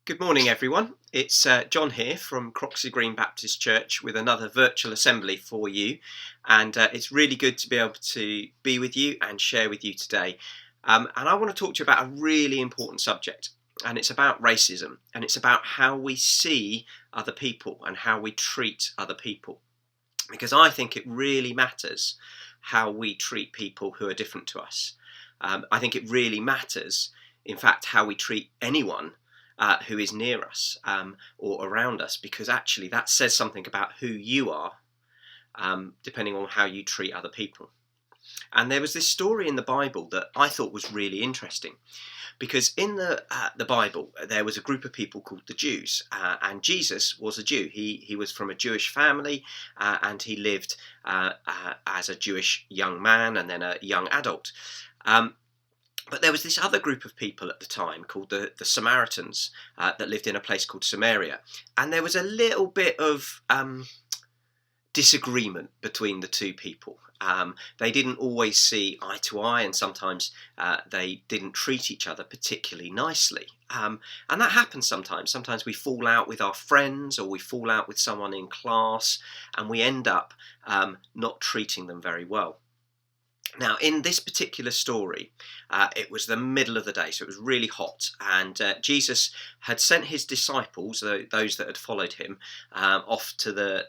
Good morning, everyone. It's John here from Croxley Green Baptist Church with another virtual assembly for you. And it's really good to be able to be with you and share with you today. And I want to talk to you about a really important subject. And it's about racism. And it's about how we see other people and how we treat other people. Because I think it really matters how we treat people who are different to us. I think it really matters, in fact, how we treat anyone who is near us or around us, because actually that says something about who you are, depending on how you treat other people. And there was this story in the Bible that I thought was really interesting, because in the Bible there was a group of people called the Jews, and Jesus was a Jew. He was from a Jewish family, and he lived as a Jewish young man and then a young adult. But there was this other group of people at the time called the Samaritans that lived in a place called Samaria. And there was a little bit of disagreement between the two people. They didn't always see eye to eye, and sometimes they didn't treat each other particularly nicely. And that happens sometimes. Sometimes we fall out with our friends, or we fall out with someone in class, and we end up not treating them very well. Now, in this particular story, it was the middle of the day, so it was really hot, and Jesus had sent his disciples, those that had followed him, off to the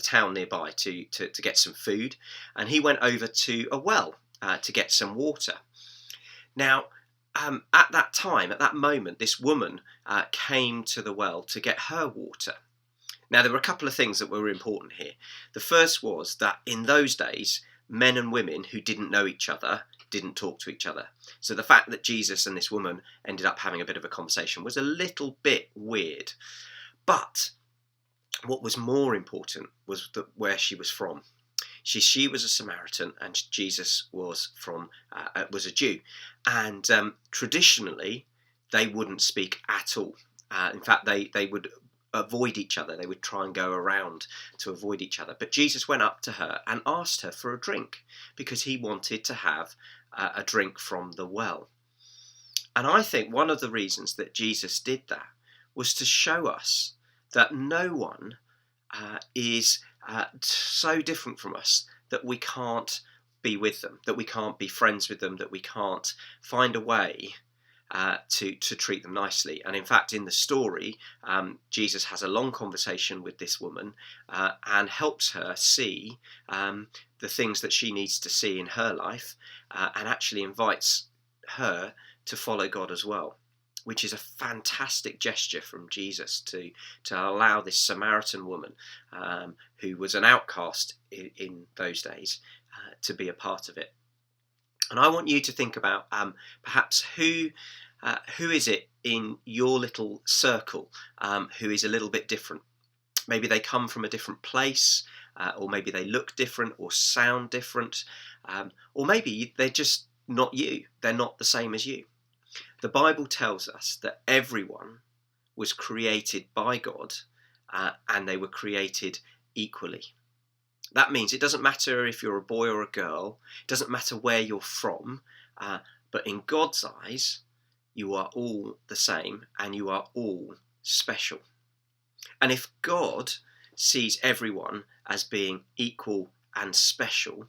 town nearby to get some food, and he went over to a well to get some water. Now, at that moment, this woman came to the well to get her water. Now, there were a couple of things that were important here. The first was that in those days, men and women who didn't know each other didn't talk to each other. So the fact that Jesus and this woman ended up having a bit of a conversation was a little bit weird. But what was more important was where she was from. She was a Samaritan, and Jesus was a Jew. And traditionally, they wouldn't speak at all. In fact, they would avoid each other. They would try and go around to avoid each other. But Jesus went up to her and asked her for a drink, because he wanted to have a drink from the well. And I think one of the reasons that Jesus did that was to show us that no one is so different from us that we can't be with them, that we can't be friends with them, that we can't find a way to treat them nicely. And in fact, in the story, Jesus has a long conversation with this woman and helps her see the things that she needs to see in her life, and actually invites her to follow God as well, which is a fantastic gesture from Jesus to allow this Samaritan woman, who was an outcast in those days, to be a part of it. And I want you to think about perhaps who is it in your little circle who is a little bit different. Maybe they come from a different place, or maybe they look different or sound different, or maybe they're just not you. They're not the same as you. The Bible tells us that everyone was created by God, and they were created equally. That means it doesn't matter if you're a boy or a girl, it doesn't matter where you're from, but in God's eyes, you are all the same, and you are all special. And if God sees everyone as being equal and special,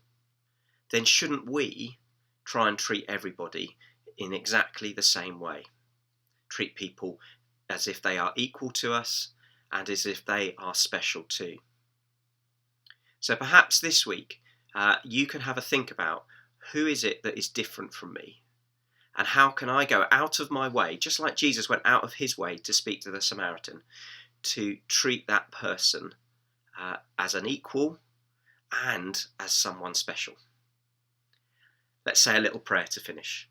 then shouldn't we try and treat everybody in exactly the same way? Treat people as if they are equal to us and as if they are special too. So perhaps this week you can have a think about, who is it that is different from me? And how can I go out of my way, just like Jesus went out of his way to speak to the Samaritan, to treat that person as an equal and as someone special? Let's say a little prayer to finish.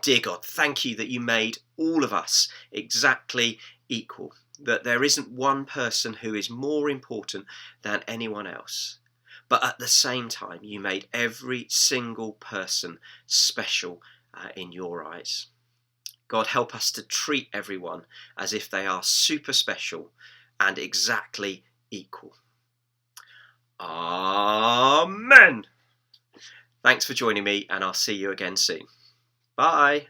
Dear God, thank you that you made all of us exactly equal, that there isn't one person who is more important than anyone else. But at the same time, you made every single person special in your eyes. God, help us to treat everyone as if they are super special and exactly equal. Amen. Thanks for joining me, and I'll see you again soon. Bye.